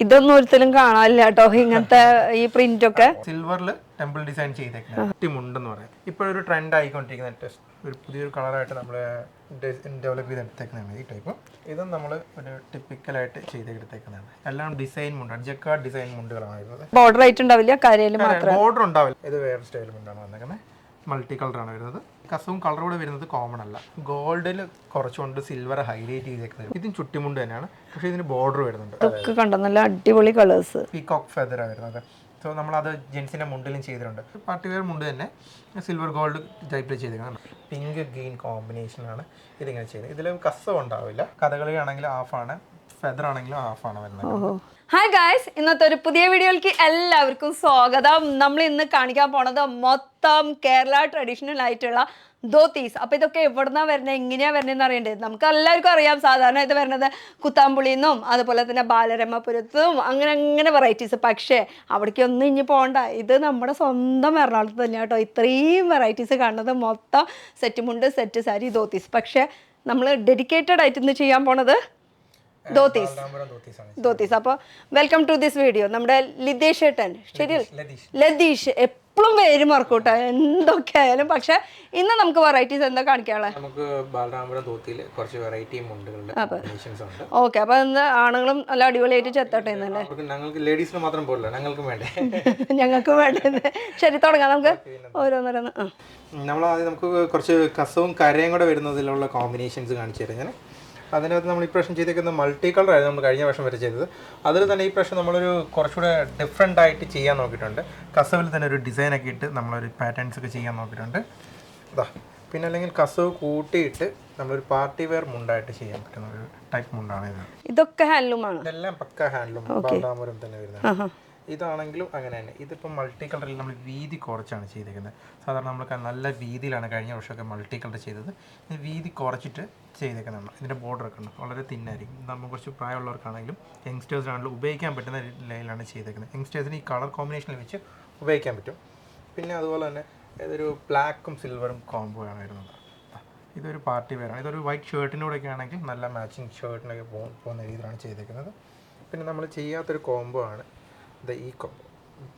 ഇതൊന്നും ഒരിക്കലും കാണാനില്ല കേട്ടോ ഇങ്ങനത്തെ ഈ പ്രിന്റ് ഒക്കെ. സിൽവറിൽ ടെമ്പിൾ ഡിസൈൻ ചെയ്തേക്കുന്നത് കുട്ടിമുണ്ടെന്ന് പറയാം. ഇപ്പോഴൊരു ട്രെൻഡ് ആയിക്കൊണ്ടിരിക്കുന്ന ഒരു പുതിയൊരു കളറായിട്ട് നമ്മൾ ഡെവലപ്പ് ചെയ്തെടുത്തേക്കുന്നതാണ് ഈ ടൈപ്പ്. ഇതും നമ്മൾ ഒരു ടിപ്പിക്കലായിട്ട് ചെയ്തെടുത്തേക്കുന്നതാണ്. എല്ലാം ഡിസൈൻ മുണ്ടാണ്, ജക്കാർഡ് ഡിസൈൻ മുണ്ടുകളാണ് വരുന്നത്. ബോർഡർ ആയിട്ട് ഉണ്ടാവില്ല, കരയില് മാത്രം ബോർഡർ ഉണ്ടാവില്ല. ഇത് വേറെ സ്റ്റൈൽ മുണ്ടാണ് വന്നേക്കുന്നത്. മൾട്ടി കളറാണ് വരുന്നത്. കസവും കളറോടെ വരുന്നത് കോമൺ അല്ല. ഗോൾഡിൽ കുറച്ചുകൊണ്ട് സിൽവർ ഹൈലൈറ്റ് ചെയ്തേക്കുന്നത്. ഇതും ചുട്ടിമുണ്ട് തന്നെയാണ്, പക്ഷേ ഇതിന് ബോർഡർ വരുന്നുണ്ട്. ഇതൊക്കെ കണ്ടോ നല്ല അടിപൊളി കളേഴ്സ്. പീകോക്ക് ഫെദറാണ് വരുന്നത്. സോ നമ്മളത് ജെൻസിൻ്റെ മുണ്ടിലും ചെയ്തിട്ടുണ്ട്. പാർട്ടി വെയർ മുണ്ട് തന്നെ സിൽവർ ഗോൾഡ് ടൈപ്പിൽ ചെയ്തേക്കുന്നത്. പിങ്ക് ഗ്രീൻ കോമ്പിനേഷനാണ് ഇതിങ്ങനെ ചെയ്യുന്നത്. ഇതിൽ കസം ഉണ്ടാവില്ല. കഥകളി ആണെങ്കിലും ഹാഫാണ്, ഫെദർ ആണെങ്കിലും ഹാഫാണ് വരുന്നത്. ഹായ് ഗായ്സ്, ഇന്നത്തെ ഒരു പുതിയ വീഡിയോയിലേക്ക് എല്ലാവർക്കും സ്വാഗതം. നമ്മൾ ഇന്ന് കാണിക്കാൻ പോണത് മൊത്തം കേരള ട്രഡീഷണൽ ആയിട്ടുള്ള ധോത്തീസ്. അപ്പോൾ ഇതൊക്കെ എവിടുന്നാ വരുന്നത്, എങ്ങനെയാണ് വരുന്നതെന്ന് അറിയേണ്ടത്. നമുക്ക് എല്ലാവർക്കും അറിയാം, സാധാരണ ഇത് വരുന്നത് കുത്താമ്പുളിന്നും അതുപോലെ തന്നെ ബാലരമപുരത്തും അങ്ങനെ വെറൈറ്റീസ്. പക്ഷേ അവിടേക്കൊന്നും ഇനി പോകണ്ട, ഇത് നമ്മുടെ സ്വന്തം എറണാകുളത്ത് തന്നെ കേട്ടോ. ഇത്രയും വെറൈറ്റീസ് കാണുന്നത് മൊത്തം സെറ്റ് മുണ്ട്, സെറ്റ് സാരി, ധോത്തീസ്. പക്ഷേ നമ്മൾ ഡെഡിക്കേറ്റഡ് ആയിട്ട് ഇന്ന് ചെയ്യാൻ പോണത് ധോത്തീസ്. അപ്പോൾ വെൽക്കം ടു ദിസ് വീഡിയോ. നമ്മുടെ ലിതേഷ് ഏട്ടൻ, ശരി, ലതീഷ്, എപ്പോഴും പേര് മറക്കൂട്ടോ എന്തൊക്കെ ആയാലും. പക്ഷെ ഇന്ന് നമുക്ക് വെറൈറ്റീസ് എന്താ കാണിക്കാനുള്ളത്? നമുക്ക് ബാലരാമപുരം ധോത്തിയിൽ കുറച്ച് വെറൈറ്റി മുണ്ടുകളുടെ കോമ്പിനേഷൻസ് ഉണ്ട്. ഓക്കെ, അപ്പോൾ ഇന്ന് ആണുങ്ങളും നല്ല അടിപൊളിയായിട്ട് ചെത്തട്ടെ എന്നല്ലേ? ഞങ്ങൾക്ക് ലേഡീസിന് മാത്രം പോലില്ല, ഞങ്ങൾക്ക് വേണ്ടേ? ഞങ്ങൾക്ക് വേണ്ടത്. ശരി, തുടങ്ങാം നമുക്ക് ഓരോന്നോരോന്ന്. നമ്മളാദ്യം നമുക്ക് കുറച്ച് കസവും കരയും കൂടെ വരുന്നതിലുള്ള കോമ്പിനേഷൻസ് കാണിച്ചു തരാം ഞാൻ. അതിനകത്ത് നമ്മൾ ഈ പ്രാവശ്യം ചെയ്തേക്കുന്ന മൾട്ടി കളറായിരുന്നു നമ്മൾ കഴിഞ്ഞ വർഷം വരെ ചെയ്തത്. അതിൽ തന്നെ ഈ പ്രാവശ്യം നമ്മളൊരു കുറച്ചുകൂടെ ഡിഫറെൻ്റ് ആയിട്ട് ചെയ്യാൻ നോക്കിയിട്ടുണ്ട്. കസവിൽ തന്നെ ഒരു ഡിസൈനൊക്കെ ഇട്ട് നമ്മളൊരു പാറ്റേൺസ് ഒക്കെ ചെയ്യാൻ നോക്കിയിട്ടുണ്ട്. ഇതാ, പിന്നെ അല്ലെങ്കിൽ കസവ് കൂട്ടിയിട്ട് നമ്മളൊരു പാർട്ടി വെയർ മുണ്ടായിട്ട് ചെയ്യാൻ പറ്റുന്ന ഒരു ടൈപ്പ് മുണ്ടാണ് ഇത്. ഇതൊക്കെ ഹാൻഡ്ലൂമാണ്, ഇതെല്ലാം പക്ക ഹാൻഡ്ലൂം, ബാലരാമപുരം തന്നെ വരുന്നത്. ഇതാണെങ്കിലും അങ്ങനെ തന്നെ. ഇതിപ്പോൾ മൾട്ടി കളറിൽ നമ്മൾ വീതി കുറച്ചാണ് ചെയ്തേക്കുന്നത്. സാധാരണ നമ്മൾ നല്ല വീതിയിലാണ് കഴിഞ്ഞ വർഷമൊക്കെ മൾട്ടി കളർ ചെയ്തത്. ഇത് വീതി കുറച്ചിട്ട് ചെയ്തേക്കുന്നതാണ്. ഇതിൻ്റെ ബോർഡറൊക്കെ ഉണ്ട്, വളരെ തിന്നായിരിക്കും. നമ്മൾ കുറച്ച് പ്രായമുള്ളവർക്കാണെങ്കിലും യങ്സ്റ്റേഴ്സിനാണെങ്കിലും ഉപയോഗിക്കാൻ പറ്റുന്ന ലൈനിലാണ് ചെയ്തേക്കുന്നത്. യങ്സ്റ്റേഴ്സിന് ഈ കളർ കോമ്പിനേഷനിൽ വെച്ച് ഉപയോഗിക്കാൻ പറ്റും. പിന്നെ അതുപോലെ തന്നെ ഇതൊരു ബ്ലാക്കും സിൽവറും കോംബോ ആണ് വരുന്നത്. ഇതൊരു പാർട്ടി വെയറാണ്. ഇതൊരു വൈറ്റ് ഷർട്ടിനോടൊക്കെ ആണെങ്കിൽ നല്ല മാച്ചിങ് ഷർട്ടിനൊക്കെ പോകുന്ന രീതിയിലാണ് ചെയ്തേക്കുന്നത്. പിന്നെ നമ്മൾ ചെയ്യാത്തൊരു കോംബോ ആണ് ഈ combo,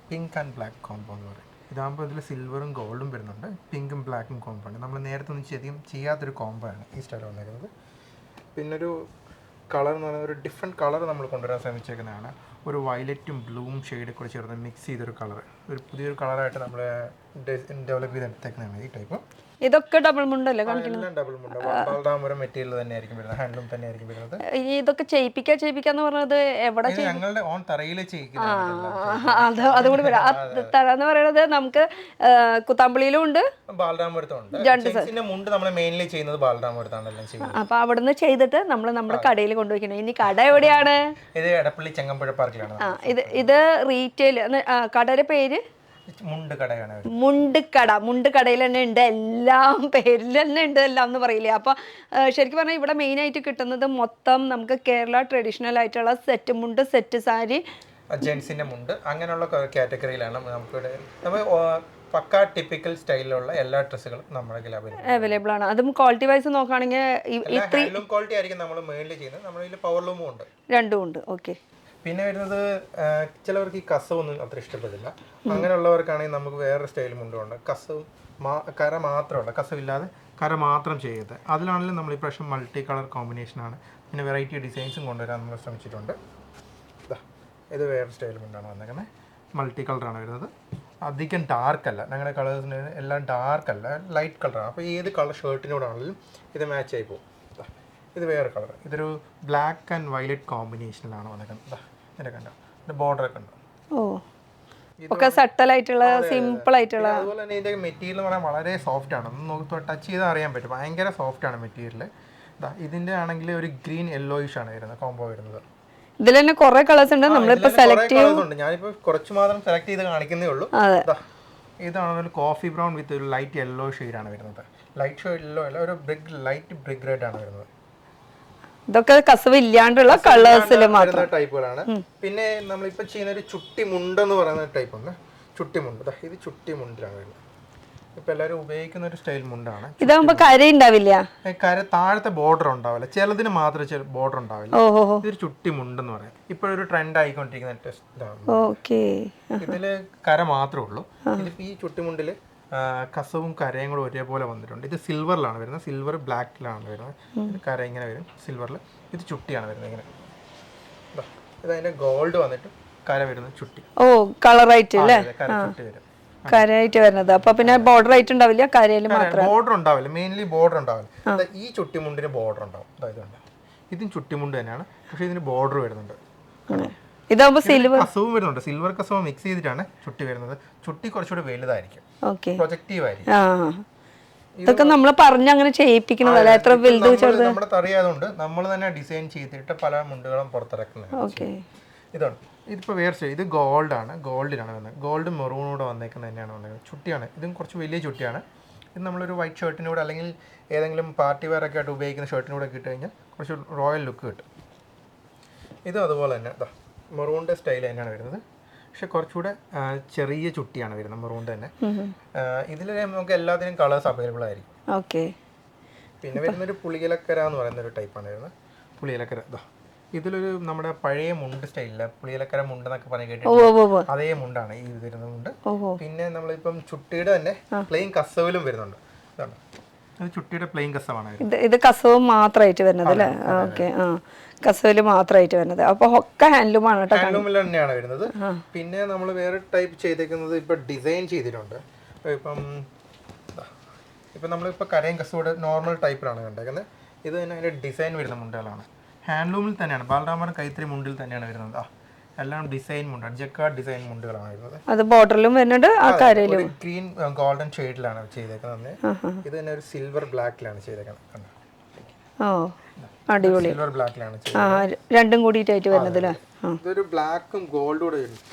pink and black combo എന്ന് പറയും. ഇതാകുമ്പോൾ ഇതിൽ സിൽവറും ഗോൾഡും വരുന്നുണ്ട്, പിങ്കും ബ്ലാക്കും കോംബോ ആണ്. നമ്മൾ നേരത്തെ ഒന്നും അധികം ചെയ്യാത്തൊരു കോംബോ ആണ് ഈ സ്റ്റൈൽ വന്നിരുന്നത്. പിന്നൊരു കളർ എന്ന് പറയുന്നത് ഒരു ഡിഫറെൻറ്റ് കളർ നമ്മൾ കൊണ്ടുവരാൻ ശ്രമിച്ചേക്കുന്നതാണ്. ഒരു വയലറ്റും ബ്ലൂവും ഷെയ്ഡ് കൂടെ ചേർന്ന് മിക്സ് ചെയ്തൊരു കളർ, ഒരു പുതിയൊരു കളറായിട്ട് നമ്മൾ ഡെവലപ്പ് ചെയ്തെടുത്തേക്കുന്നതാണ് ഈ ടൈപ്പ്. ഇതൊക്കെ ഡബിൾ മുണ്ടല്ലേ കാണിക്കുന്നത്? ഡബിൾ മുണ്ട്, ബാലരാമപുരം മെറ്റീരിയൽ തന്നെ ആയിരിക്കും വരുന്നത്, ഹാൻഡ്ലൂം തന്നെ ആയിരിക്കും വരുന്നത്. ഇതൊക്കെ ചെയ്യിപ്പിക്കാന്ന് പറഞ്ഞത് എവിടെ? ഞങ്ങളുടെ ഓൺ തറയിൽ അതുകൂടി വരാം. തറ എന്ന് പറയുന്നത് നമുക്ക് കുത്താമ്പള്ളിയിലും ഉണ്ട്, ബാലരാമപുരത്തും ഉണ്ട്. ജെൻസിന്റെ മുണ്ട് നമ്മൾ മെയിൻലി ചെയ്യുന്നത് ബാലരാമപുരത്താണ് എല്ലാം ചെയ്യുന്നത്. അപ്പൊ അവിടുന്ന് ചെയ്തിട്ട് നമ്മൾ നമ്മുടെ കടയിൽ കൊണ്ടുപോയിക്കണം. ഇനി കട എവിടെയാണ്? ഇത് എടപ്പള്ളി ചെങ്ങമ്പുഴ പാർക്കിലാണ്. ഇത് റീറ്റെയിൽ കടയുടെ പേര് മുണ്ട് കടയിൽ തന്നെ ഉണ്ട്, എല്ലാം പേരിൽ തന്നെ ഉണ്ട്, എല്ലാം എന്ന് പറയില്ലേ. അപ്പോൾ ശരിക്കും പറഞ്ഞാൽ ഇവിടെ മെയിനായിട്ട് കിട്ടുന്നത് മൊത്തം നമുക്ക് കേരള ട്രഡീഷണൽ ആയിട്ടുള്ള സെറ്റ് മുണ്ട്, സെറ്റ് സാരി, ജെൻസിന്റെ മുണ്ട്, അങ്ങനെയുള്ള കാറ്റഗറിയിലാണ് നമുക്കിവിടെ നമ്മൾ പക്ക ടിപ്പിക്കൽ സ്റ്റൈലിലുള്ള എല്ലാ ഡ്രസ്സുകളും നമ്മുടെ അവൈലബിൾ ആണ്. അതും ക്വാളിറ്റി വൈസ് നോക്കുകയാണെങ്കിൽ ക്വാളിറ്റി ആയിരിക്കും നമ്മൾ മെയിൻലി ചെയ്യുന്നത്. നമ്മുടെ പവർലൂമും ഉണ്ട്, രണ്ടും ഉണ്ട്. ഓക്കെ. പിന്നെ വരുന്നത് ചിലവർക്ക് ഈ കസവൊന്നും അത്ര ഇഷ്ടപ്പെടില്ല. അങ്ങനെയുള്ളവർക്കാണെങ്കിൽ നമുക്ക് വേറെ സ്റ്റൈൽ മുണ്ടുണ്ട്. കസവും കര മാത്രമുള്ള, കസവില്ലാതെ കര മാത്രം ചെയ്ത്, അതിലാണെങ്കിലും നമ്മൾ ഇപ്രാവശ്യം മൾട്ടി കളർ കോമ്പിനേഷനാണ്. പിന്നെ വെറൈറ്റി ഡിസൈൻസും കൊണ്ടുവരാൻ നമ്മൾ ശ്രമിച്ചിട്ടുണ്ട്. ഇത് വേറെ സ്റ്റൈൽ മുണ്ടാണ് വന്നേക്കുന്നത്, മൾട്ടി കളറാണ് വരുന്നത്. അധികം ഡാർക്കല്ല, ഞങ്ങളുടെ കളേഴ്സിന് എല്ലാം ഡാർക്കല്ല, ലൈറ്റ് കളറാണ്. അപ്പോൾ ഏത് കളർ ഷർട്ടിനോടാണെങ്കിലും ഇത് മാച്ച് ആയി പോകും. ഇത് വേറെ കളർ, ഇതൊരു ബ്ലാക്ക് ആൻഡ് വയലറ്റ് കോമ്പിനേഷനിലാണ് വന്നിരിക്കുന്നത്. ഇതിൻ്റെ കണ്ടോ, ഇതിൻ്റെ ബോർഡറൊക്കെ ഉണ്ട്. ഒക്കെ സട്ടൽ ആയിട്ടുള്ള, സിമ്പിൾ ആയിട്ടുള്ള. അതുപോലെ തന്നെ ഇതിൻ്റെ മെറ്റീരിയൽ എന്ന് പറയാൻ വളരെ സോഫ്റ്റ് ആണ്. ഒന്ന് ടച്ച് ചെയ്താൽ അറിയാൻ പറ്റും, ഭയങ്കര സോഫ്റ്റ് ആണ് മെറ്റീരിയൽ. ഇതിൻ്റെ ആണെങ്കിൽ ഒരു ഗ്രീൻ യെല്ലോയിഷ് ആണ് വരുന്നത്, കോംബോ വരുന്നത്. ഇതിൽ തന്നെ കുറെ കളേഴ്സ് ഉണ്ട്, നമ്മളിപ്പോ സെലക്ട് ചെയ്യും. ഞാനിപ്പോ കുറച്ച് മാത്രം സെലക്ട് ചെയ്ത് കാണിക്കുന്നേ ഉള്ളൂ. ഇതാണ് ഒരു കോഫി ബ്രൗൺ വിത്ത് ഒരു ലൈറ്റ് യെല്ലോ ഷെയ്ഡാണ് വരുന്നത്. ലൈറ്റ് യെല്ലോ അല്ല, ഒരു ലൈറ്റ് ബ്രിക്ക് റെഡ് ആണ് വരുന്നത്. ഇതൊക്കെ കസവ് ഇല്ലാണ്ടുള്ള കളേഴ്സിൽ മാത്രം ടൈപ്പുകളാണ്. പിന്നെ നമ്മളിപ്പോൾ ചെയ്യുന്ന ഒരു ചുട്ടി മുണ്ടെന്ന് പറയുന്ന ടൈപ്പ് ഉണ്ട്, ചുട്ടി മുണ്ട്. ഇത് ചുട്ടി മുണ്ടിലാണ് വരുന്നത്. ഇപ്പൊ എല്ലാവരും ഉപയോഗിക്കുന്ന ഒരു സ്റ്റൈൽ മുണ്ടാണ്. ഇതാകുമ്പോ കര ഉണ്ടാവില്ല, കര താഴത്തെ ബോർഡർ ഉണ്ടാവില്ല, ചിലതിന് മാത്രമേ ബോർഡർ ഉണ്ടാവില്ല. ഓഹോ, ഇതൊരു ചുട്ടി മുണ്ടെന്ന് പറയാം. ഇപ്പോഴൊരു ട്രെൻഡ് ആയിക്കൊണ്ടിരിക്കുന്ന ഇതാണ്. ഓക്കെ. ഇതില് കര മാത്രമേ ഉള്ളൂ. ഇതിപ്പോ ഈ ചുട്ടിമുണ്ടില് കസവും കരയും കൂടെ ഒരേപോലെ വന്നിട്ടുണ്ട്. ഇത് സിൽവറിലാണ് വരുന്നത്, സിൽവർ ബ്ലാക്കിലാണ് വരുന്നത്. ഇത് കര ഇങ്ങനെ വരും സിൽവറിൽ. ഇത് ചുട്ടിയാണ് വരുന്നത് ഇങ്ങനെ. ഇത് അതിന്റെ ഗോൾഡ് വന്നിട്ട് കര വരുന്നത് ചുട്ടി. ഓ, കളറായിട്ട് അല്ലേ, കര ചുട്ടി വരും, കരയായിട്ട് വരുന്നത്. അപ്പൊ പിന്നെ ബോർഡർ ആയിട്ട് ഉണ്ടാവില്ല, കരയിൽ മാത്രം ബോർഡർ ഉണ്ടാവില്ല. മെയിൻലി ബോർഡർ ഉണ്ടാവില്ല. ഈ ചുട്ടിമുണ്ടിന് ബോർഡർ ഉണ്ടാവും. അതായത് ഇതും ചുട്ടിമുണ്ട് തന്നെയാണ്, പക്ഷെ ഇതിന് ബോർഡർ വരുന്നുണ്ട്. ഇതാകുമ്പോ സിൽവർ കസവും വരുന്നുണ്ട്, സിൽവർ കസവും മിക്സ് ചെയ്തിട്ടാണ് ചുട്ടി വരുന്നത്. ചുട്ടി കുറച്ചുകൂടെ വലുതായിരിക്കും, പ്രൊജക്റ്റീവ് ആയിരിക്കും. ഇതൊക്കെ നമ്മൾ പറഞ്ഞങ്ങനെ ചെയ്യിപ്പിക്കണതല്ല, എത്ര വലുത് ചെറുത് നമ്മുടെ അറിയാതുകൊണ്ട് നമ്മൾ തന്നെ ഡിസൈൻ ചെയ്തിട്ട് പല മുണ്ടുകളും പുറത്തിറക്കുന്നത്. ഇതാണ്. ഇതിപ്പോൾ വേറെ ഇത് ഗോൾഡ് ആണ്, ഗോൾഡിലാണ് വന്നത്. ഗോൾഡ് മെറൂണൂടെ വന്നേക്കുന്നത് തന്നെയാണ് വന്നത്. ചുട്ടിയാണ്, ഇതും കുറച്ച് വലിയ ചുട്ടിയാണ്. ഇത് നമ്മളൊരു വൈറ്റ് ഷർട്ടിനൂടെ അല്ലെങ്കിൽ ഏതെങ്കിലും പാർട്ടി വെയർ ഒക്കെ ആയിട്ട് ഉപയോഗിക്കുന്ന ഷർട്ടിനൂടെ ഇട്ട് കഴിഞ്ഞാൽ കുറച്ച് റോയൽ ലുക്ക് കിട്ടും. ഇതും അതുപോലെ തന്നെ മെറൂണിൻ്റെ സ്റ്റൈൽ തന്നെയാണ് വരുന്നത്, പക്ഷെ കുറച്ചുകൂടെ ചെറിയ ചുട്ടിയാണ് വരുന്നത്, മെറൂണിൻ്റെ തന്നെ. ഇതിൽ നമുക്ക് എല്ലാത്തിനും കളേഴ്സ് അവൈലബിൾ ആയിരിക്കും. ഓക്കെ. പിന്നെ വരുന്നൊരു പുളിയിലക്കര എന്ന് പറയുന്ന ഒരു ടൈപ്പാണ് വരുന്നത്. പുളിയിലക്കര ഇതിലൊരു നമ്മുടെ പഴയ മുണ്ട് സ്റ്റൈലില്ല, പുളിയിലക്കര മുണ്ട് എന്നൊക്കെ പറഞ്ഞ് കേട്ടിട്ട് അതേ മുണ്ടാണ് ഈ വരുന്ന മുണ്ട്. പിന്നെ നമ്മളിപ്പം ചുട്ടിയുടെ തന്നെ പ്ലെയിൻ കസവിലും വരുന്നുണ്ട്. ഇതാണ്, ഇത് ചുട്ടിയുടെ പ്ലെയിൻ കസവാണ്. ഇത് കസവ് മാത്രമായിട്ട് വരുന്നത് അല്ലേ? ഓക്കെ. ആ, കസവില് മാത്രമായിട്ട് വരുന്നത്. അപ്പൊ ഒക്കെ ഹാൻഡ്ലൂമാണ് കേട്ടോ, ഹാൻഡ്ലൂമിൽ തന്നെയാണ് വരുന്നത്. പിന്നെ നമ്മൾ വേറെ ടൈപ്പ് ചെയ്തേക്കുന്നത് ഇപ്പൊ ഡിസൈൻ ചെയ്തിട്ടുണ്ട്. ഇപ്പം നമ്മളിപ്പോൾ കരയും കസവോടെ നോർമൽ ടൈപ്പിലാണ് കണ്ടേക്കുന്നത്. ഇത് തന്നെ അതിൻ്റെ ഡിസൈൻ വരുന്ന മുണ്ടുകളാണ്. ഹാൻഡ്ലൂമിൽ തന്നെയാണ്, ബാലരാമൻ കൈത്തറി മുണ്ടിൽ തന്നെയാണ് വരുന്നത്. എല്ലാം ഡിസൈൻ മുണ്ടാണ്, ജക്കാർഡ് ഡിസൈൻ മുണ്ടുകളാണ് വരുന്നത്. അത് ബോർഡറിലും വരുന്നുണ്ട്, ആ കരയിലും ഗ്രീൻ ഗോൾഡൻ ഷെയ്ഡിലാണ് ചെയ്തേക്കുന്നത്. ഇത് തന്നെ ഒരു സിൽവർ ബ്ലാക്കിലാണ് ചെയ്തേക്കുന്നത്. ഓ, അടിപൊളി. സിൽവർ ബ്ലാക്കിലാണ് രണ്ടും കൂടിയിട്ടായിട്ട് വരുന്നത് അല്ലേ? ഇതൊരു ബ്ലാക്കും ഗോൾഡും കൂടെ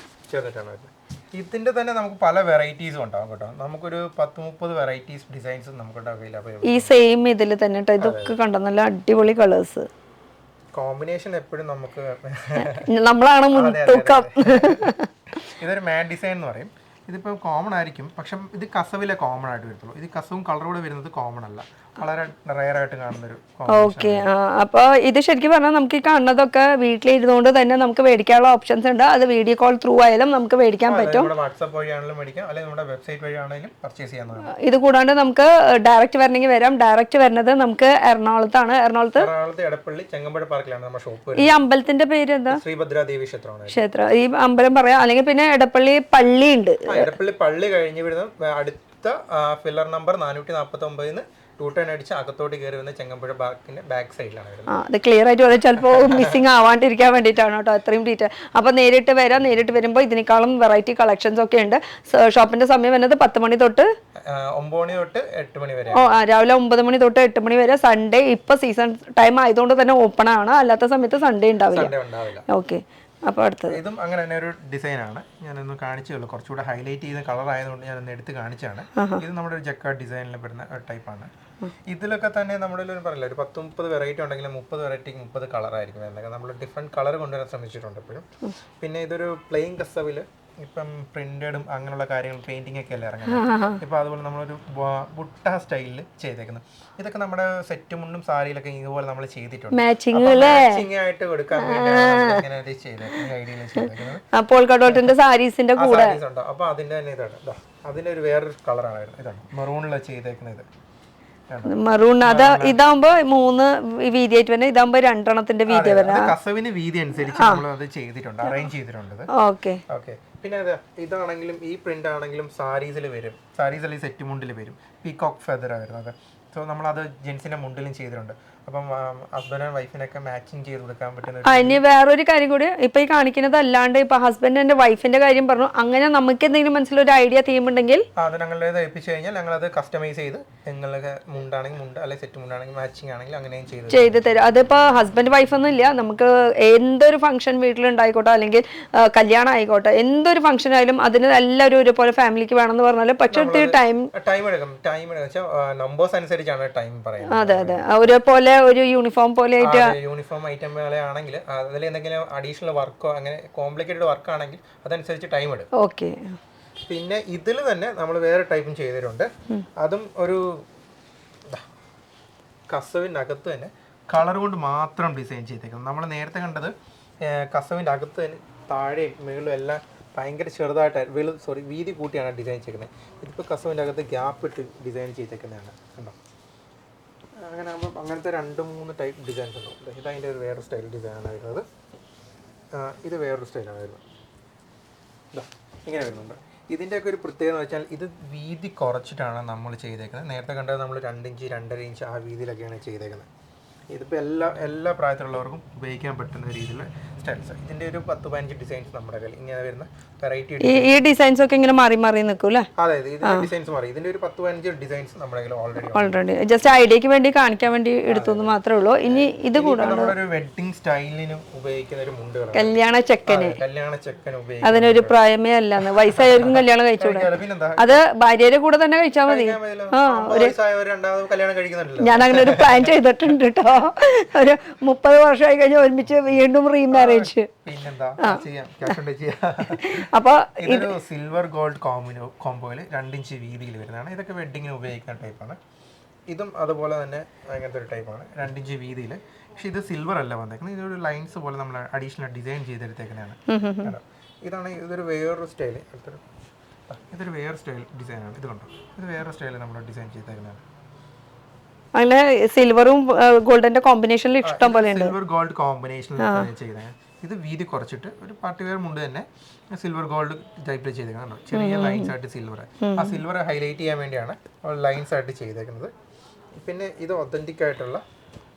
ചേർന്നിട്ടാണ് വരുന്നത്. ഇതിന്റെ തന്നെ നമുക്ക് പല വെറൈറ്റീസും ഉണ്ടാവും കേട്ടോ. നമുക്കൊരു 10-30 വെറൈറ്റീസ് ഡിസൈൻസ് നമുക്ക് അവൈലബിൾ. ഈ സെയിം ഇതിൽ തന്നെ കേട്ടോ, ഇതൊക്കെ കണ്ടോ, നല്ല അടിപൊളി കളേഴ്സ്. കോമ്പിനേഷൻ എപ്പോഴും നമുക്ക് നമ്മളാണ് മുൻതൂക്കം. ഇതൊരു മാറ്റ് ഡിസൈൻ എന്ന് പറയും. ഇതിപ്പോൾ കോമൺ ആയിരിക്കും, പക്ഷെ ഇത് കസവിലെ കോമൺ ആയിട്ട് വരത്തുള്ളൂ. ഇത് കസവും കളറൂടെ വരുന്നത് കോമൺ അല്ല, വളരെ റെയർ ആയിട്ട് കാണുന്നൊരു. ഓക്കെ. അപ്പോൾ ഇത് ശരിക്കും പറഞ്ഞാൽ നമുക്ക് ഈ കാണുന്നതൊക്കെ വീട്ടിലിരുന്നുകൊണ്ട് തന്നെ നമുക്ക് മേടിക്കാനുള്ള ഓപ്ഷൻസ് ഉണ്ട്. അത് വീഡിയോ കോൾ ത്രൂ ആയാലും നമുക്ക് മേടിക്കാൻ പറ്റും, വാട്സാപ്പ് വഴിയാണെങ്കിലും മേടിക്കാം, അല്ലെങ്കിൽ നമ്മുടെ വെബ്സൈറ്റ് വഴിയാണെങ്കിലും പർച്ചേസ് ചെയ്യാവുന്നതാണ്. ഇത് കൂടാണ്ട് നമുക്ക് ഡയറക്റ്റ് വരണമെങ്കിൽ വരാം. ഡയറക്റ്റ് വരുന്നത് നമുക്ക് എറണാകുളത്താണ്. എറണാകുളത്ത് എടപ്പള്ളി ചെങ്ങമ്പഴ പാർക്കിലാണ് നമ്മുടെ ഷോപ്പ്. ഈ അമ്പലത്തിന്റെ പേര് എന്താ? ശ്രീഭദ്രാദേവി ക്ഷേത്രമാണ്. ക്ഷേത്രം, ഈ അമ്പലം പറയാം. അല്ലെങ്കിൽ പിന്നെ എടപ്പള്ളി പള്ളി ഉണ്ട്. എടപ്പള്ളി പള്ളി കഴിഞ്ഞ് വരുന്ന അടുത്ത ഫില്ലർ നമ്പർ 449 ടൂട്ടൺ അടിച്ച് അകത്തോട്ട് കയറി വന്ന ചെങ്ങമ്പുഴ പാർക്കിന്റെ ബാക്ക് സൈഡിലാണ് വരുന്നത്. അത് ക്ലിയർ ആയിട്ട് പറയാം, ചിലപ്പോൾ മിസ്സിംഗ് ആവാണ്ടിരിക്കാൻ വേണ്ടിയിട്ടാണ് കേട്ടോ അത്രയും ഡീറ്റെയിൽ. അപ്പോൾ നേരിട്ട് വരാം. നേരിട്ട് വരുമ്പോൾ ഇതിനേക്കാളും വെറൈറ്റി കളക്ഷൻസ് ഒക്കെ ഉണ്ട്. ഷോപ്പിന്റെ സമയം വരുന്നത് 10 മണി തൊട്ട് 9 മണി തൊട്ട് 8 മണി വരെ. രാവിലെ 9 മണി തൊട്ട് 8 മണി വരെ. സൺഡേ ഇപ്പൊ സീസൺ ടൈം ആയതുകൊണ്ട് തന്നെ ഓപ്പൺ ആണ്, അല്ലാത്ത സമയത്ത് സൺഡേ ഉണ്ടാവില്ല. ഓക്കെ. അപ്പോൾ അടുത്തത് ഇതും അങ്ങനെ തന്നെ ഒരു ഡിസൈനാണ്. ഞാനൊന്ന് കാണിച്ചുള്ളൂ, കുറച്ചുകൂടെ ഹൈലൈറ്റ് ചെയ്ത കളർ ആയതുകൊണ്ട് ഞാനൊന്ന് എടുത്ത് കാണിച്ചാണ്. ഇത് നമ്മുടെ ഒരു ജക്കാർഡ് ഡിസൈനിൽ വരുന്ന ടൈപ്പാണ്. ഇതിലൊക്കെ തന്നെ നമ്മുടെ പറയില്ല, ഒരു 10-30 വെറൈറ്റി ഉണ്ടെങ്കിൽ 30 വെറൈറ്റിക്ക് 30 കളറായിരിക്കും വരുന്നത്. നമ്മൾ ഡിഫറെൻറ്റ് കളർ കൊണ്ടുവരാൻ ശ്രമിച്ചിട്ടുണ്ട് എപ്പോഴും. പിന്നെ ഇതൊരു പ്ലെയിൻ കസവിൽ ഇപ്പം പ്രിന്റഡും അങ്ങനെയുള്ള കാര്യങ്ങൾ പെയിന്റിംഗ് ഒക്കെ അല്ലേ ഇറങ്ങുന്നത്. ഇപ്പം അതുപോലെ നമ്മളൊരു ബുട്ട സ്റ്റൈലിൽ ചെയ്തേക്കുന്നത്. ഇതൊക്കെ നമ്മുടെ സെറ്റ് മുണ്ടും സാരിയിലൊക്കെ ഇതുപോലെ നമ്മൾ ചെയ്തിട്ടുണ്ട്. മാച്ചിങ് ആയിട്ട് കൊടുക്കാൻ വേണ്ടിയാണ് സാരീസിന്റെ കൂടെ. അപ്പൊ അതിന്റെ തന്നെ ഇതാണ്, അതിന്റെ ഒരു വേറൊരു കളറാണ് വരുന്നത്. ഇതാണ് മെറൂണിലാണ് ചെയ്തേക്കുന്നത്. മറൂൺ അത് ഇതാകുമ്പോ 3 വീതിയായിട്ട് വരുന്നത്, ഇതാകുമ്പോ 2 എണ്ണത്തിന്റെ വീതി വരുന്നത്. കസവിന് വീതി അനുസരിച്ച് നമ്മൾ അത് ചെയ്തിട്ടുണ്ട്, അറേഞ്ച് ചെയ്തിട്ടുണ്ട്. ഓക്കെ. പിന്നെ ഇതാണെങ്കിലും ഈ പ്രിന്റ് ആണെങ്കിലും സാരീസിൽ വരും, സാരീസ് അല്ലെങ്കിൽ സെറ്റ് മുണ്ടിൽ വരും. പീകോക്ക് ഫെദർ വരുന്നത്. സോ നമ്മളത് ജെൻസിന്റെ മുണ്ടിലും ചെയ്തിട്ടുണ്ട്. അപ്പം ഹസ്ബൻഡ് ആൻഡ് വൈഫിനൊക്കെ മാച്ചിങ് ചെയ്ത് കൊടുക്കാൻ പറ്റുന്ന. ഇനി വേറൊരു കാര്യം കൂടി, ഇപ്പൊ ഈ കാണിക്കുന്നത് അല്ലാണ്ട് ഇപ്പൊ ഹസ്ബൻഡ് ആൻഡ് വൈഫിന്റെ കാര്യം പറഞ്ഞു, അങ്ങനെ നമുക്ക് എന്തെങ്കിലും മനസ്സിലൊരു ഐഡിയ തീം ഉണ്ടെങ്കിൽ അത് ഞങ്ങളുടെ ഏൽപ്പിച്ചു കഴിഞ്ഞാൽ ഞങ്ങളത് കസ്റ്റമൈസ് ചെയ്ത് നിങ്ങൾക്ക് മുണ്ടാണെങ്കിൽ മുണ്ട്, അല്ലെങ്കിൽ സെറ്റ് മുണ്ടാണെങ്കിൽ മാച്ചിങ് ആണെങ്കിൽ അങ്ങനെയും ചെയ്ത് തരും. അതിപ്പോ ഹസ്ബൻഡ് വൈഫ് ഒന്നും ഇല്ല, നമുക്ക് എന്തൊരു ഫംഗ്ഷൻ വീട്ടിലുണ്ടായിക്കോട്ടെ, അല്ലെങ്കിൽ കല്യാണം ആയിക്കോട്ടെ, എന്തൊരു ഫംഗ്ഷൻ ആയാലും അതിന് എല്ലാവരും ഒരുപോലെ ഫാമിലിക്ക് വേണമെന്ന് പറഞ്ഞാൽ പക്ഷേ ടൈം എടുക്കും. നമ്പേഴ്സ് അനുസരിച്ചാണ് ടൈം പറയുന്നത്. അതെ അതെ, ഒരേപോലെ ഒരു യൂണിഫോം പോലെ ആയിട്ട് യൂണിഫോം ഐറ്റം ആണെങ്കിൽ അതിൽ എന്തെങ്കിലും അഡീഷണൽ വർക്കോ അങ്ങനെ കോംപ്ലിക്കേറ്റഡ് വർക്ക് ആണെങ്കിൽ അതനുസരിച്ച് ടൈം എടുക്കും. ഓക്കെ. പിന്നെ ഇതിൽ തന്നെ നമ്മൾ വേറെ ടൈപ്പും ചെയ്തിട്ടുണ്ട്. അതും ഒരു കസവിൻ്റെ തന്നെ കളർ കൊണ്ട് മാത്രം ഡിസൈൻ ചെയ്തേക്കുന്നത്. നമ്മൾ നേരത്തെ കണ്ടത് കസവിൻ്റെ അകത്ത് തന്നെ താഴെയും മുകളിലും എല്ലാം ഭയങ്കര ചെറുതായിട്ട് വീതി കൂട്ടിയാണ് ഡിസൈൻ ചെയ്തേക്കുന്നത്. ഇതിപ്പോൾ കസവിൻ്റെ അകത്ത് ഗ്യാപ്പ് ഇട്ട് ഡിസൈൻ ചെയ്തേക്കുന്നതാണ് കണ്ടോ. അങ്ങനെ ആകുമ്പോൾ അങ്ങനത്തെ 2-3 ടൈപ്പ് ഡിസൈൻസ് ഉണ്ട്. ഇതതിൻ്റെ ഒരു വേറെ സ്റ്റൈൽ ഡിസൈനാണ് വരുന്നത്. ഇത് വേറൊരു സ്റ്റൈലാണ് വരുന്നത്. ഇങ്ങനെ വരുന്നുണ്ട്. ഇതിൻ്റെയൊക്കെ ഒരു പ്രത്യേകത എന്ന് വെച്ചാൽ ഇത് വീതി കുറച്ചിട്ടാണ് നമ്മൾ ചെയ്തേക്കുന്നത്. നേരത്തെ കണ്ടത് നമ്മൾ 2 ഇഞ്ച് 2.5 ഇഞ്ച് ആ വീതിയിലൊക്കെയാണ് ചെയ്തേക്കുന്നത്. ഇതിപ്പോൾ എല്ലാ പ്രായത്തിലുള്ളവർക്കും ഉപയോഗിക്കാൻ പറ്റുന്ന രീതിയിലുള്ള സ്റ്റൈൽസ്. ഇതിൻ്റെ ഒരു 10-15 ഡിസൈൻസ് നമ്മുടെ കയ്യിൽ ഇങ്ങനെ വരുന്ന വെറൈറ്റി. ഈ ഡിസൈൻസ് ഒക്കെ ഇങ്ങനെ മാറി മാറി നിൽക്കും അല്ലേ? അതെ, ഇതിന്റെ ഡിസൈൻസ് മാറി. ഇതിന്റെ ഒരു 10-15 ഡിസൈൻസ് നമ്മുടെ കയ്യിൽ ഓൾറെഡി ജസ്റ്റ് ഐഡിയക്ക് വേണ്ടി കാണിക്കാൻ വേണ്ടി എടുത്തു മാത്രമേ ഉള്ളൂ. ഇനി ഇത് കൂടാതെ നമ്മുടെ വെഡിങ് സ്റ്റൈലിന് ഉപയോഗിക്കുന്ന ഒരു മുണ്ടുകളാണ്. കല്യാണ ചെക്കന് ഉപയോഗിക്കുന്ന അതിനൊരു പ്രായമേ അല്ലാന്ന്. വയസ്സായവർക്കും കല്യാണം കഴിച്ചൂടെ? അത് ഭാര്യയുടെ കൂടെ തന്നെ കഴിച്ചാൽ മതി. ഞാൻ അങ്ങനെ ഒരു പ്ലാൻ ചെയ്തിട്ടുണ്ട് കേട്ടോ. ഒരു 30 വർഷമായി കഴിഞ്ഞ ഒരുമിച്ച് വീണ്ടും റീമാരേജ്. അപ്പൊ ഇതൊരു സിൽവർ ഗോൾഡ് കോംബോയിൽ 2 ഇഞ്ച് വീതിയിൽ വരുന്നതാണ്. ഇതൊക്കെ വെഡിങ്ങിന് ഉപയോഗിക്കുന്ന ടൈപ്പാണ്. ഇതും അതുപോലെ തന്നെ അങ്ങനത്തെ ഒരു ടൈപ്പാണ്, 2 ഇഞ്ച് വീതിയിൽ. പക്ഷെ ഇത് സിൽവർ അല്ല വന്നേക്കുന്നത്. ഇതൊരു ലൈൻസ് പോലെ നമ്മൾ അഡീഷണൽ ഡിസൈൻ ചെയ്തെടുത്തേക്കുന്നതാണ്. ഇതൊരു വേറൊരു സ്റ്റൈല്. ഇതൊരു വേറെ സ്റ്റൈൽ ഡിസൈനാണ്. ഇത് കണ്ടോ, ഇത് വേറെ സ്റ്റൈൽ നമ്മൾ ഡിസൈൻ ചെയ്തേക്കുന്നതാണ്. അങ്ങനെ സിൽവറും ഗോൾഡിന്റെ കോമ്പിനേഷനിൽ ഇഷ്ടം പോലെ ഉണ്ട്. സിൽവർ ഗോൾഡ് കോമ്പിനേഷനിൽ ചെയ്തത്. ഇത് വീതി കുറച്ചിട്ട് ഒരു പാർട്ടി വെയർ മുണ്ട് തന്നെ സിൽവർ ഗോൾഡ് ടൈപ്പിൽ ചെയ്തേക്കുന്നത്. ചെറിയ ലൈൻസ് ആയിട്ട് സിൽവർ, ആ സിൽവർ ഹൈലൈറ്റ് ചെയ്യാൻ വേണ്ടിയാണ് ലൈൻസ് ആയിട്ട് ചെയ്തേക്കുന്നത്. പിന്നെ ഇത് ഒതന്റിക് ആയിട്ടുള്ള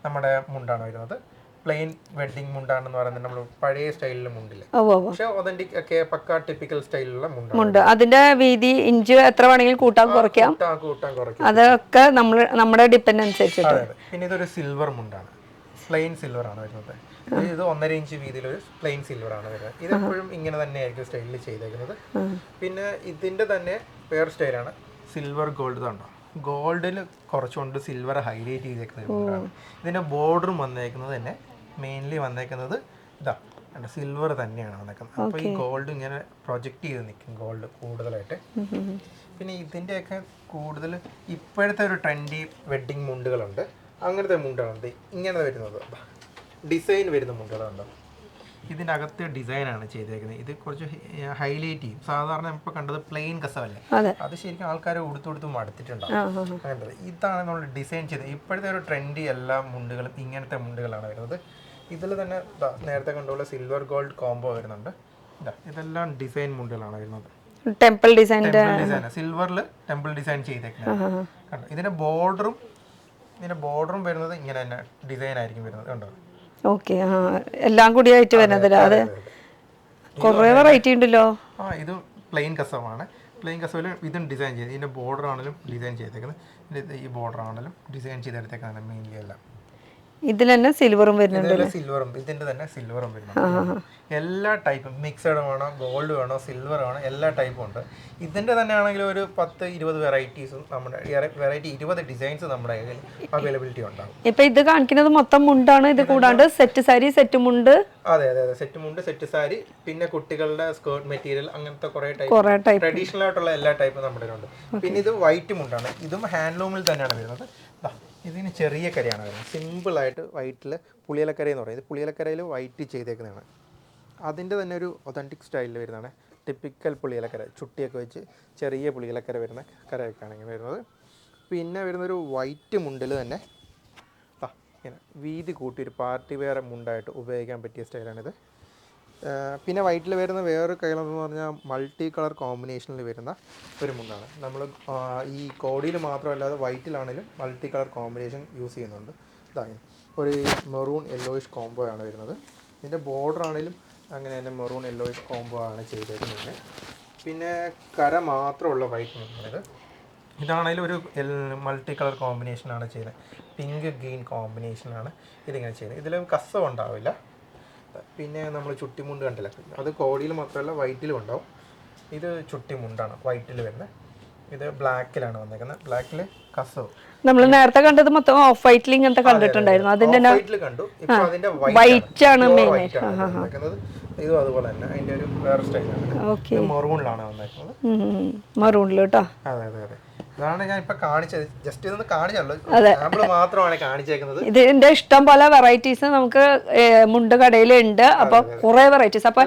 നമ്മുടെ മുണ്ടാണ് വരുന്നത്. പ്ലെയിൻ വെഡിങ് മുണ്ടാണെന്ന് പറയുന്നത് നമ്മൾ പഴയ സ്റ്റൈലിലെ മുണ്ടില്ല, പക്ഷെ ഒതന്റിക് ഒക്കെ പക്ക ടിപ്പിക്കൽ സ്റ്റൈലിലുള്ള മുണ്ട്. അതിന്റെ വീതി ഇഞ്ച് എത്ര വേണമെങ്കിലും കൂട്ടാൻ കുറയ്ക്കാം. അതൊക്കെ നമ്മുടെ ഡിപ്പെൻഡ് അനുസരിച്ചിട്ട്. പിന്നെ ഇതൊരു സിൽവർ മുണ്ടാണ്, പ്ലെയിൻ സിൽവർ ആണ് വരുന്നത്. ഇത് 1.5 ഇഞ്ച് വീതിയിലൊരു പ്ലെയിൻ സിൽവർ ആണ് വരുന്നത്. ഇതെപ്പോഴും ഇങ്ങനെ തന്നെയായിരിക്കും സ്റ്റൈലിൽ ചെയ്തേക്കുന്നത്. പിന്നെ ഇതിന്റെ തന്നെ വേറെ സ്റ്റൈലാണ് സിൽവർ ഗോൾഡ്. കണ്ടോ, ഗോൾഡിൽ കുറച്ചുകൊണ്ട് സിൽവർ ഹൈലൈറ്റ് ചെയ്തേക്കുന്നത്. ഇതിന്റെ ബോർഡറും വന്നേക്കുന്നത് തന്നെ മെയിൻലി വന്നേക്കുന്നത് ഇതാ സിൽവർ തന്നെയാണ് വന്നേക്കുന്നത്. അപ്പോൾ ഈ ഗോൾഡ് ഇങ്ങനെ പ്രൊജക്റ്റ് ചെയ്ത് നിൽക്കും, ഗോൾഡ് കൂടുതലായിട്ട്. പിന്നെ ഇതിൻ്റെയൊക്കെ കൂടുതൽ ഇപ്പോഴത്തെ ഒരു ട്രെൻഡി വെഡ്ഡിങ് മുണ്ടുകളുണ്ട്. അങ്ങനത്തെ മുണ്ടുകളുണ്ട് ഇങ്ങനെ വരുന്നത്, ഡിസൈൻ വരുന്ന മുണ്ടുകളുണ്ട്. ഇതിൻ്റെ അകത്ത് ഡിസൈനാണ് ചെയ്തേക്കുന്നത്. ഇത് കുറച്ച് ഹൈലൈറ്റ് ചെയ്യും. സാധാരണ ഇപ്പോൾ കണ്ടത് പ്ലെയിൻ കസവല്ലേ, അത് ശരിക്കും ആൾക്കാരെ ഉടുത്തുകൊടുത്ത് മടുത്തിട്ടുണ്ടാവും. അങ്ങനത്തെ ഇതാണ് നമ്മൾ ഡിസൈൻ ചെയ്തത്. ഇപ്പോഴത്തെ ഒരു ട്രെൻഡി എല്ലാ മുണ്ടുകളും ഇങ്ങനത്തെ മുണ്ടുകളാണ് വരുന്നത്. ഇതിൽ തന്നെ നേരത്തെ കണ്ടുള്ള സിൽവർ ഗോൾഡ് കോംബോ വരുന്നുണ്ട്. ഇതെല്ലാം ഡിസൈൻ മുണ്ടുകളാണ് വരുന്നത്. ടെമ്പിൾ ഡിസൈൻ, സിൽവറിൽ ടെമ്പിൾ ഡിസൈൻ ചെയ്തേക്കുന്നത്. ഇതിന്റെ ബോർഡറും വരുന്നത് ഇങ്ങനെ തന്നെ ഡിസൈൻ ആയിരിക്കും വരുന്നത്. കണ്ടോ, ഓക്കെ, എല്ലാം കൂടി ആയിട്ട് വരുന്നത്. അത് കുറേ വെറൈറ്റി ഉണ്ടല്ലോ. ഇത് പ്ലെയിൻ കസവാണ്. പ്ലെയിൻ കസവിൽ ഇതും ഡിസൈൻ ചെയ്ത്, ഇതിന്റെ ബോർഡർ ആണെങ്കിലും ഡിസൈൻ ചെയ്തേക്കുന്നത്. ഈ ബോർഡർ ആണെങ്കിലും ഡിസൈൻ ചെയ്തെടുത്തേക്കാണ് മെയിൻലി എല്ലാം. ഇതിൽ തന്നെ സിൽവറും വരുന്നുണ്ട്. ഇതിന്റെ തന്നെ സിൽവറും വരുന്നുണ്ട്. എല്ലാ ടൈപ്പും മിക്സഡ് വേണോ, ഗോൾഡ് വേണോ, സിൽവർ വേണോ, എല്ലാ ടൈപ്പും ഉണ്ട്. ഇതിന്റെ തന്നെ ആണെങ്കിൽ ഒരു 10-20 വെറൈറ്റീസും നമ്മുടെ 20 ഡിസൈൻസ് നമ്മുടെ കയ്യിൽ അവൈലബിലിറ്റി ഉണ്ടാകും. ഇപ്പൊ ഇത് കാണിക്കുന്നത് മൊത്തം മുണ്ടാണ്. ഇത് കൂടാണ്ട് സെറ്റ് സാരി, സെറ്റ് മുണ്ട്. അതെ, സെറ്റ് മുണ്ട്, സെറ്റ് സാരി, പിന്നെ കുട്ടികളുടെ സ്കേർട്ട് മെറ്റീരിയൽ, അങ്ങനത്തെ കുറെ ടൈപ്പ് ട്രഡീഷണൽ ആയിട്ടുള്ള എല്ലാ ടൈപ്പും നമ്മുടെ ഉണ്ട്. പിന്നെ ഇത് വൈറ്റ് മുണ്ടാണ്. ഇതും ഹാൻഡ്ലൂമിൽ തന്നെയാണ് വരുന്നത്. ഇതിന് ചെറിയ കരയാണ് വരുന്നത്. സിമ്പിളായിട്ട് വൈറ്റിൽ പുളിയിലക്കര എന്ന് പറയുന്നത്. പുളിയിലക്കരയിൽ വൈറ്റ് ചെയ്തേക്കുന്നതാണ്. അതിൻ്റെ തന്നെ ഒരു ഒതൻറ്റിക് സ്റ്റൈലിൽ വരുന്നതാണ്. ടിപ്പിക്കൽ പുളിയിലക്കര, ചുട്ടിയൊക്കെ വെച്ച് ചെറിയ പുളിയിലക്കര വരുന്ന കരയൊക്കെയാണ് ഇങ്ങനെ വരുന്നത്. പിന്നെ വരുന്നൊരു വൈറ്റ് മുണ്ടിൽ തന്നെ ഇങ്ങനെ വീതി കൂട്ടി ഒരു പാർട്ടി വെയർ മുണ്ടായിട്ട് ഉപയോഗിക്കാൻ പറ്റിയ സ്റ്റൈലാണിത്. പിന്നെ വൈറ്റിൽ വരുന്ന വേറൊരു കൈകളെന്ന് പറഞ്ഞാൽ മൾട്ടി കളർ കോമ്പിനേഷനിൽ വരുന്ന ഒരു മുണ്ടാണ്. നമ്മൾ ഈ കോഡിയിൽ മാത്രമല്ലാതെ വൈറ്റിലാണെങ്കിലും മൾട്ടി കളർ കോമ്പിനേഷൻ യൂസ് ചെയ്യുന്നുണ്ട്. ഇതാണ് ഒരു മെറൂൺ യെല്ലോയിഷ് കോംബോ ആണ് വരുന്നത്. ഇതിൻ്റെ ബോർഡർ ആണെങ്കിലും അങ്ങനെ തന്നെ മെറൂൺ യെല്ലോയിഷ് കോംബോ ആണ് ചെയ്തേക്കുന്നത്. പിന്നെ കര മാത്രമുള്ള വൈറ്റ് മുണ്ടാണിത്. ഇതാണെങ്കിലും ഒരു മൾട്ടി കളർ കോമ്പിനേഷനാണ് ചെയ്യുന്നത്. പിങ്ക് ഗ്രീൻ കോമ്പിനേഷനാണ് ഇതിങ്ങനെ ചെയ്യുന്നത്. ഇതിൽ കസം ഉണ്ടാവില്ല. പിന്നെ നമ്മൾ ചുട്ടിമുണ്ട് കണ്ടില്ല, അത് കോടിയിൽ മാത്രമല്ല വൈറ്റിലും ഉണ്ടാവും. ഇത് ചുട്ടിമുണ്ടാണ് വൈറ്റിൽ വരുന്നത്. ഇത് ബ്ലാക്കിലാണ് വന്നേക്കുന്നത്. ബ്ലാക്കിൽ കസവ് നമ്മൾ നേരത്തെ കണ്ടത് മൊത്തം ഓഫ് വൈറ്റിൽ ഇങ്ങനത്തെ കണ്ടിട്ടുണ്ടായിരുന്നു. അതിന്റെ കണ്ടു. ഇപ്പൊ അതിന്റെ വൈറ്റ് ആണ് മെയിൻ. ഇതും അതുപോലെ തന്നെ അതിന്റെ ഒരു വേറെ സ്റ്റൈലാണ്. ഓക്കെ, മെറൂണിലാണ് വന്നേക്കുന്നത്. മറൂണിൽ കേട്ടോ. അതെ അതെ അതെ, ഇതാണ് ഞാൻ ഇപ്പൊ കാണിച്ചത്. ജസ്റ്റ് ഇതൊന്ന് കാണിച്ചല്ലോ, സാമ്പിൾ മാത്രമാണ് കാണിച്ചേക്കുന്നത്. ഇതിന്റെ ഇഷ്ടം പോലെ വെറൈറ്റീസ് നമുക്ക് മുണ്ട് കടയിലുണ്ട്. അപ്പൊ കുറെ വെറൈറ്റീസ്. അപ്പൊ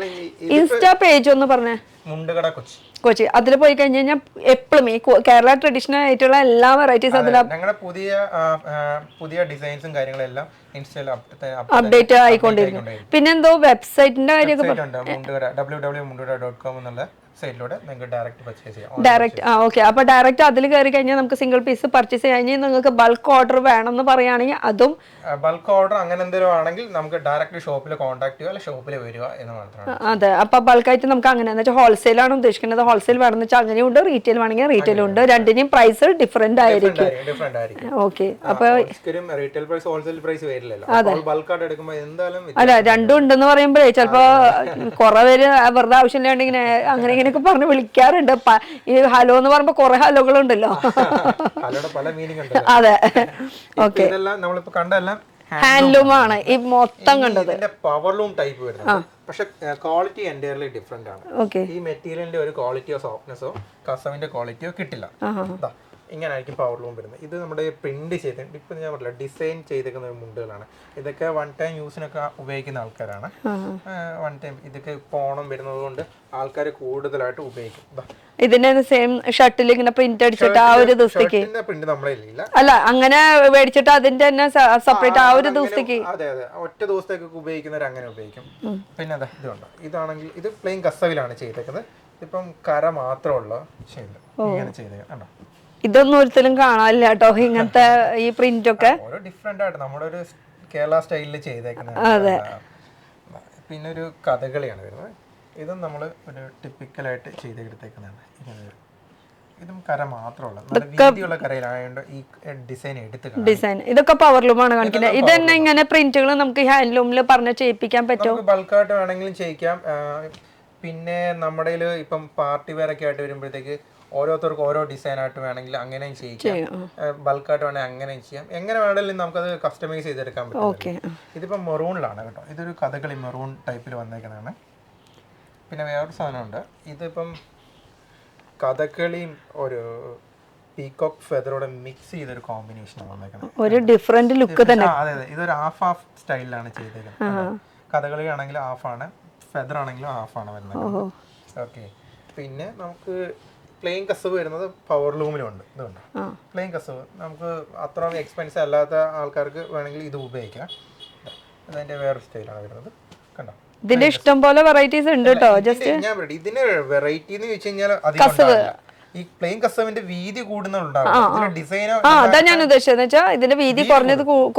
ഇൻസ്റ്റാ പേജ് ഒന്ന് പറഞ്ഞേ. മുണ്ടുകട കൊച്ചി. കൊച്ചി, അതിൽ പോയി കഴിഞ്ഞ് കഴിഞ്ഞാൽ എപ്പോഴും ഈ കേരള ട്രഡീഷണൽ ആയിട്ടുള്ള എല്ലാ വെറൈറ്റീസ് അതിൽ ഞങ്ങളുടെ പുതിയ ഡിസൈൻസും കാര്യങ്ങളെല്ലാം ഇൻസ്റ്റയിൽ അപ്ഡേറ്റ് ആയിക്കൊണ്ടിരിക്കും. പിന്നെന്തോ വെബ്സൈറ്റിന്റെ കാര്യമൊക്കെ മുണ്ടുകട www.mundugada.com എന്നുള്ള സൈറ്റിലൂടെ നിങ്ങൾക്ക് ഡയറക്റ്റ് പർച്ചേസ് ചെയ്യാം. Direct okay. അപ്പൊ ഡയറക്റ്റ് അതിൽ കയറി കഴിഞ്ഞാൽ നമുക്ക് സിംഗിൾ പീസ് പർച്ചേസ് ചെയ്യാൻ കഴിഞ്ഞാൽ നിങ്ങൾക്ക് ബൾക്ക് ഓർഡർ വേണമെന്ന് പറയുകയാണെങ്കിൽ അതും ബൾക്ക് ഓർഡർ അങ്ങനെ എന്തെങ്കിലും ആണെങ്കിൽ നമുക്ക് ഡയറക്റ്റ് ഷോപ്പിൽ കോൺടാക്ട് ചെയ്യുക, അല്ലെങ്കിൽ ഷോപ്പിൽ വരിക എന്ന് മാത്രമാണ്. അതെ, അപ്പൊ ബൾക്കായിട്ട് നമുക്ക് അങ്ങനെ എന്ന് വെച്ചാൽ ഹോൾസെയിൽ ആണ് ഉദ്ദേശിക്കുന്നത്. ഹോൾസെയിൽ വേണമെന്ന് വെച്ചാൽ അങ്ങനെയുണ്ട്, റീറ്റെയിൽ വേണമെങ്കിൽ റീറ്റെയിലും ഉണ്ട്. രണ്ടിനും പ്രൈസ് ഡിഫറെന്റ് ആയിരിക്കും. ഓക്കെ, അപ്പൊ റീറ്റെയിൽ പ്രൈസ് ഹോൾസെയിൽ പ്രൈസ് വരില്ലല്ലോ. ബൾക്കായിട്ട് എടുക്കുമ്പോൾ എന്തായാലും അല്ല, രണ്ടും ഉണ്ടെന്ന് പറയുമ്പോഴേ ചിലപ്പോ കുറെ പേര് വെറുതെ ആവശ്യമില്ലാണ്ട് ഇങ്ങനെ അങ്ങനെ ഇങ്ങനെയൊക്കെ പറഞ്ഞ് വിളിക്കാറുണ്ട്. ഈ ഹലോ എന്ന് പറയുമ്പോ കുറെ ഹലോകളുണ്ടല്ലോ. പല മീനിങ് ഉണ്ട്. അതെ, ഓക്കെ. ഇതെല്ലാം നമ്മളിപ്പോ കണ്ടെല്ലാം ഹാൻഡ്ലൂം ആണ് ഈ മൊത്തം കണ്ടത്. പവർലൂം ടൈപ്പ് വരുന്നത്, പക്ഷെ ക്വാളിറ്റി എൻറ്റയർലി ഡിഫറെന്റ് ആണ്. ഓക്കെ, ഈ മെറ്റീരിയലിന്റെ ഒരു ക്വാളിറ്റിയോ സോഫ്റ്റ്നെസ്സോ കസവിന്റെ ക്വാളിറ്റിയോ കിട്ടില്ല. ഇങ്ങനെ ആയിരിക്കും പവർലൂം വരുന്നത്. ഇത് നമ്മുടെ പ്രിന്റ് ചെയ്ത് ഇപ്പൊ ഞാൻ പറഞ്ഞില്ല, ഡിസൈൻ ചെയ്തേക്കുന്ന മുണ്ടുകളാണ്. ഇതൊക്കെ വൺ ടൈം യൂസിനൊക്കെ ഉപയോഗിക്കുന്ന ആൾക്കാരാണ്. വൺ ടൈം ഇതൊക്കെ പോണം വരുന്നത് കൊണ്ട് ആൾക്കാർ കൂടുതലായിട്ട് ഉപയോഗിക്കും. ഇതിന്റെ സെയിം ഷർട്ടിൽ ഇങ്ങനെ പ്രിന്റ് അടിച്ചിട്ട് ആ ഒരു ദിവസത്തേക്ക് പ്രിന്റ് നമ്മളെ അല്ല അങ്ങനെ മേടിച്ചിട്ട് അതിന്റെ തന്നെ സെപ്പറേറ്റ് ആ ഒരു ദിവസത്തേക്ക്. അതെ അതെ, ഒറ്റ ദിവസത്തേക്ക് ഉപയോഗിക്കുന്നവർ അങ്ങനെ ഉപയോഗിക്കും. പിന്നെ അതെ, ഇതുണ്ട്. ഇതാണെങ്കിൽ ഇത് പ്ലെയിൻ കസവിലാണ് ചെയ്തേക്കുന്നത്. ഇപ്പം കര മാത്രമുള്ള ഷെയ്ഡ് ഇങ്ങനെ ചെയ്തേക്കാം. ഇതൊന്നും ഒരിക്കലും കാണാനില്ല കേട്ടോ, ഇങ്ങനത്തെ ഈ പ്രിന്റ് ഒക്കെ ഡിഫറെന്റ് ആയിട്ട് നമ്മുടെ ഒരു കേരള സ്റ്റൈലിൽ ചെയ്തേക്കുന്നത്. പിന്നെ ഒരു കഥകളിയാണ് വരുന്നത്. ഇതും നമ്മൾ ഒരു ടിപ്പിക്കലായിട്ട് ചെയ്തെടുത്തേക്കുന്നതാണ്. ഇതും കര മാത്രമുള്ള നല്ല വീതിയുള്ള കരയിലായതുകൊണ്ട് ഈ ഡിസൈൻ ഡിസൈൻ ഇതൊക്കെ പവർലൂമാണ് കാണിക്കുന്നത്. ഇത് തന്നെ ഇങ്ങനെ പ്രിന്റുകൾ നമുക്ക് ഹാൻഡ്ലൂമിൽ പറഞ്ഞ് ചെയ്യിപ്പിക്കാൻ പറ്റും. ബൾക്കായിട്ട് വേണമെങ്കിലും ചെയ്യിക്കാം. പിന്നെ നമ്മുടെ ഇപ്പം പാർട്ടി വെയർ ഒക്കെ ആയിട്ട് വരുമ്പോഴത്തേക്ക് ഓരോരുത്തർക്ക് ഓരോ ഡിസൈൻ ആയിട്ട് വേണമെങ്കിൽ അങ്ങനെയും ചെയ്യിക്കാം. ബൾക്കായിട്ട് വേണമെങ്കിൽ അങ്ങനെയും ചെയ്യാം. എങ്ങനെ വേണമെങ്കിലും നമുക്കത് കസ്റ്റമൈസ് ചെയ്തെടുക്കാൻ പറ്റും. ഇതിപ്പം മെറൂണിലാണ് കേട്ടോ. ഇതൊരു കഥകളി മെറൂൺ ടൈപ്പിൽ വന്നേക്കുന്നതാണ്. പിന്നെ വേറൊരു സാധനമുണ്ട്. ഇതിപ്പം കഥകളിയും ഒരു പീകോക്ക് ഫെദറോടെ മിക്സ് ചെയ്തൊരു കോമ്പിനേഷനാണ് വന്നേക്കുന്നത്. ഒരു ഡിഫറെന്റ് ലുക്ക് തന്നെ. അതെ അതെ, ഇതൊരു ഹാഫ് സ്റ്റൈലിലാണ് ചെയ്തേക്കുന്നത്. കഥകളി ആണെങ്കിലും ഹാഫാണ്, ഫെദർ ആണെങ്കിലും ഹാഫാണ് വരുന്നത്. ഓക്കെ, പിന്നെ നമുക്ക് പ്ലെയിൻ കസവ് വരുന്നത് പവർലൂമിലുണ്ട്. ഇതുണ്ട് പ്ലെയിൻ കസവ്. നമുക്ക് അത്ര എക്സ്പെൻസീവ് അല്ലാത്ത ആൾക്കാർക്ക് വേണമെങ്കിൽ ഇത് ഉപയോഗിക്കാം. അതിന്റെ വേറെ സ്റ്റൈലാണ് വരുന്നത്. കണ്ടോ, ഇതിന്റെ ഇഷ്ടം പോലെ വെറൈറ്റീസ് ഉണ്ട് കേട്ടോ. ജസ്റ്റ് ഞാൻ ഇതിന്റെ വെറൈറ്റി എന്ന് വെച്ച് കഴിഞ്ഞാൽ അധികം ഈ പ്ലെയിൻ കസവിന്റെ വീതി കൂടുന്നുണ്ടാവും. ഡിസൈനോ അതാ ഞാൻ ഉദ്ദേശിച്ചത് വെച്ചാൽ ഇതിന്റെ വീതി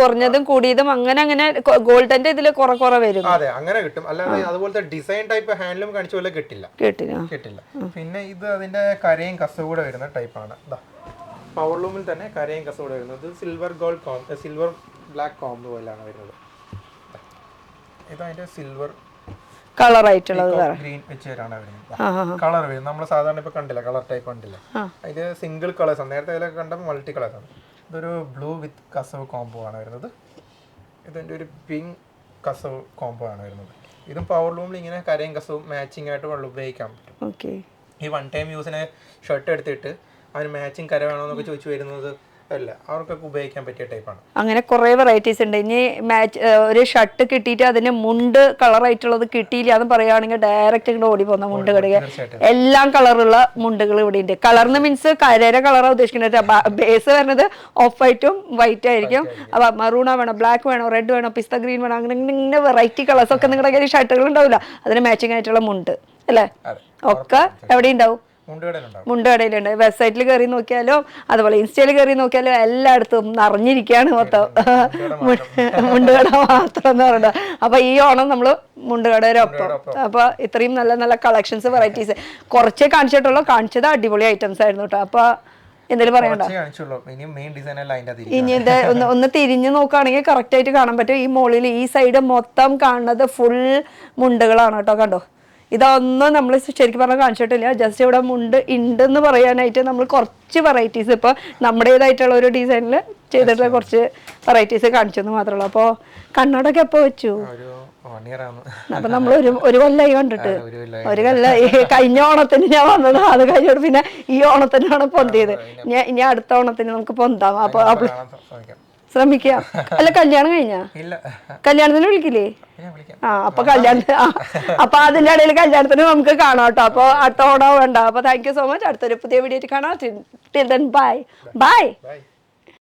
കുറഞ്ഞതും കൂടിയതും അങ്ങനെ അങ്ങനെ ഗോൾഡന്റെ ഇതിൽ കുറെ വരും. അതെ, അങ്ങനെ കിട്ടും. അല്ലാതെ അതുപോലത്തെ ഡിസൈൻ ടൈപ്പ് ഹാൻഡ്ലൂം കാണിച്ച പോലെ കിട്ടില്ല. പിന്നെ ഇത് അതിന്റെ കരയും കസവ് കൂടെ വരുന്ന ടൈപ്പാണ്. പവർലൂമിൽ തന്നെ കരയും കസവ് കൂടെ വരുന്നത് silver gold silver black combo പോലെയാണ് വരുന്നത്. ഇത് അതിന്റെ സിൽവർ കളർ ആയിട്ടുള്ളത് ഗ്രീൻ വെച്ചാണ് വരുന്നത്. കളർ വരും നമ്മൾ സാധാരണ ഇപ്പൊ കണ്ടില്ല, കളർ ടൈപ്പ് കണ്ടില്ല. ഇത് സിംഗിൾ കളേഴ്സ് ആണ്. നേരത്തെ അതിലൊക്കെ കണ്ടപ്പോൾ മൾട്ടി കളേഴ്സ് ആണ്. ഇതൊരു ബ്ലൂ വിത്ത് കസവ് കോംബോ ആണ് വരുന്നത്. ഇതിന്റെ ഒരു പിങ്ക് കസവ് കോംബോ ആണ് വരുന്നത്. ഇതും പവർലൂമിൽ ഇങ്ങനെ കരയും കസവും മാച്ചിങ് ആയിട്ട് വെള്ളം ഉപയോഗിക്കാൻ പറ്റും. ഈ വൺ ടൈം യൂസിന് ഷർട്ട് എടുത്തിട്ട് അതിന് മാച്ചിങ് കര വേണമെന്നൊക്കെ ചോദിച്ചു വരുന്നത് അല്ല, അവർക്കൊക്കെ ഉപയോഗിക്കാൻ പറ്റിയ ടൈപ്പാണ്. അങ്ങനെ കുറെ വെറൈറ്റീസ് ഉണ്ട്. ഇനി ഒരു ഷർട്ട് കിട്ടിയിട്ട് അതിന് മുണ്ട് കളർ ആയിട്ടുള്ളത് കിട്ടിയില്ല എന്ന് പറയുകയാണെങ്കിൽ ഡയറക്റ്റ് ഇങ്ങോട്ട് ഓടി പോകുന്ന മുണ്ട് കടകൾ എല്ലാം കളറുള്ള മുണ്ടുകൾ ഇവിടെ ഉണ്ട്. കളർന്ന് മീൻസ് കരയുടെ കളറാണ് ഉദ്ദേശിക്കുന്നത്. ബേസ് വരുന്നത് ഓഫ് വൈറ്റും വൈറ്റ് ആയിരിക്കും. അപ്പൊ മറൂണ വേണം, ബ്ലാക്ക് വേണോ, റെഡ് വേണോ, പിസ്ത ഗ്രീൻ വേണം, അങ്ങനെ ഇങ്ങനെ വെറൈറ്റി കളേഴ്സ് ഒക്കെ നിങ്ങളുടെ കയ്യിൽ ഷർട്ടുകൾ ഉണ്ടാവില്ല. അതിന് മാച്ചിങ് ആയിട്ടുള്ള മുണ്ട് അല്ലേ ഒക്കെ എവിടെ ഉണ്ടാവും? മുണ്ട് കടയിലുണ്ട്. വെബ്സൈറ്റിൽ കയറി നോക്കിയാലോ അതുപോലെ ഇൻസ്റ്റയിൽ കയറി നോക്കിയാലോ എല്ലായിടത്തും നിറഞ്ഞിരിക്കുകയാണ് മൊത്തം മുണ്ടുകട മാത്രം എന്ന് പറയുന്നത്. അപ്പൊ ഈ ഓണം നമ്മള് മുണ്ടുകടയിലൊപ്പം. അപ്പൊ ഇത്രയും നല്ല നല്ല കളക്ഷൻസ് വെറൈറ്റീസ് കുറച്ചേ കാണിച്ചിട്ടുള്ളൂ. കാണിച്ചത് അടിപൊളി ഐറ്റംസ് ആയിരുന്നു കേട്ടോ. അപ്പൊ എന്തെങ്കിലും പറയണ്ട? ഇനി ഇത് ഒന്ന് തിരിഞ്ഞു നോക്കുകയാണെങ്കിൽ കറക്റ്റ് ആയിട്ട് കാണാൻ പറ്റും. ഈ മുകളിൽ ഈ സൈഡ് മൊത്തം കാണുന്നത് ഫുൾ മുണ്ടുകളാണ് കേട്ടോ. കണ്ടോ, ഇതൊന്നും നമ്മൾ ശരിക്കും പറഞ്ഞാൽ കാണിച്ചിട്ടില്ല. ജസ്റ്റ് ഇവിടെ മുണ്ട് ഉണ്ടെന്ന് പറയാനായിട്ട് നമ്മൾ കുറച്ച് വെറൈറ്റീസ് ഇപ്പോൾ നമ്മുടേതായിട്ടുള്ള ഒരു ഡിസൈനിൽ ചെയ്തിട്ടുള്ള കുറച്ച് വെറൈറ്റീസ് കാണിച്ചെന്ന് മാത്രമേ ഉള്ളൂ. അപ്പോൾ കണ്ണടൊക്കെ എപ്പോൾ വെച്ചു? 1 year ആണ്. അപ്പൊ നമ്മൾ ഒരു കൊല്ലായി കണ്ടിട്ട്. ഒരു കൊല്ലം ഒരു കൊല്ലായി. കഴിഞ്ഞ ഓണത്തിന് ഞാൻ വന്നത്, അത് കഴിഞ്ഞിട്ട് പിന്നെ ഈ ഓണത്തിനാണ് പൊന്തിയത്. ഇനി അടുത്ത ഓണത്തിന് നമുക്ക് പൊന്താം. അപ്പൊ കാണാൻ ശ്രമിക്കാം. ശ്രമിക്കാം. അല്ല, കല്യാണം കഴിഞ്ഞാ? ഇല്ല, കല്യാണത്തിന് വിളിക്കില്ലേ? ഞാൻ വിളിക്കാം. അപ്പൊ കല്യാണത്തിന് അപ്പൊ അതിന്റെ ഇടയിൽ കല്യാണത്തിന് നമുക്ക് കാണാം കേട്ടോ. അപ്പൊ അടുത്ത ഓണം വേണ്ട. അപ്പൊ താങ്ക് യു സോ മച്ച്. അടുത്തൊരു പുതിയ വീഡിയോ കാണാം. Till then bye. Bye.